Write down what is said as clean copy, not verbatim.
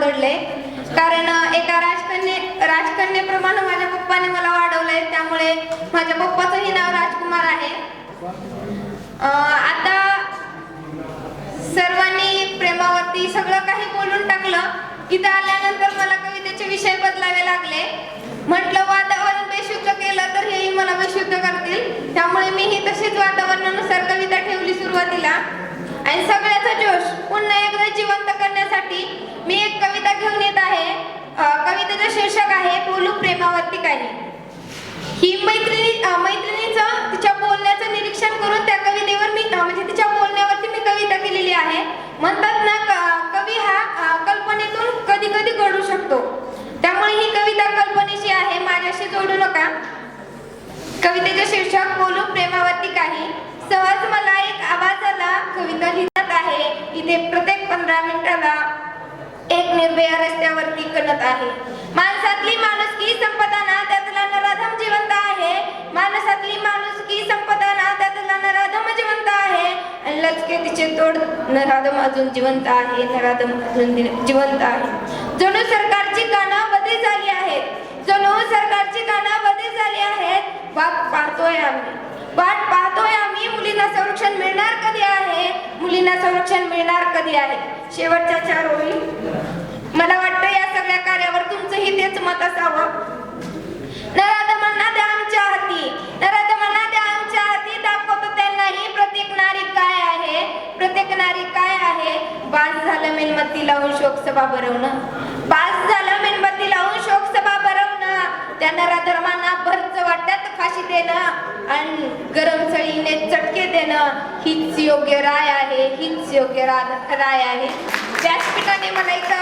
घडले, कारण एका राजकन्येप्रमाणे माझ्या पप्पाने मला वाढवलंय, त्यामुळे माझ्या पप्पाचंही नाव राजकुमार आहे. आता सर्वांनी प्रेमावरती सगळं काही बोलून टाकलं. इथं आल्यानंतर मला कवितेचे विषय बदलावे लागले. म्हटलं वातावरण बेशुद्ध केलं तर हेही मला बेशुद्ध करतील, त्यामुळे मीही तशीच वातावरणानुसार कविता ठेवली सुरुवातीला. आणि सगळ्याचा जोश पुन्हा एकदा जिवंत करण्यासाठी मी एक कविता घेऊन येत आहे. कवितेचं शीर्षक आहे बोलू प्रेमावरती काही. ही मैत्रिणीचं तिच्या बोलण्याचं निरीक्षण करून त्या कवितेवर मी म्हणजे तिच्या बोलण्यावरती मी कविता केलेली आहे. म्हणतात ना कवी हा कल्पनेतून कधी कधी घडू शकतो, त्यामुळे ही कविता कल्पनेची आहे, माझ्याशी जोडू नका. कवितेचे शीर्षक बोलू प्रेमावरती काही. सहज मला एक आवाज आला, कविता लिहित आहे. इथे प्रत्येक 15 मिनिटाला एक निर्भय रस्त्यावरती कणत आहे. माणसातली माणुसकी संपदाना त्यातला नराधम जिवंत आहे. माणसातली माणुसकी संपदाना त्यातला नराधम जिवंत आहे. आणि लचके तिचे तोड नराधम अजून जिवंत आहे. नराधम अजून जिवंत आहे. जणू सरकारची कानं बदली झाली आहेत. जणू सरकारची कानं बदली झाली आहेत. वाट पाहतोय आम्ही मुलींना संरक्षण मिळणार कधी आहे. मुलींना संरक्षण मिळणार कधी आहे. शेवटच्या 4 ओळी. मला वाटतं या सगळ्या कार्यावर तुमचंही तेच मत असावं. नराधमांना द्या आमच्या हाती, नराधमांना द्या आमच्या हाती. दाखवतो त्यांनाही प्रत्येक नारी काय आहे, प्रत्येक नारी काय आहे. बास झालं मेणबत्ती लावून शोकसभा भरवणं, बास झालं मेणबत्ती लावून शोकसभा भरवणं. त्या नराधमांना भरच वाटत फाशी देणं आणि गरम चळीने चटके देणं हीच योग्य राय आहे, हीच योग्य राय आहे. व्यासपीठाने मला इथं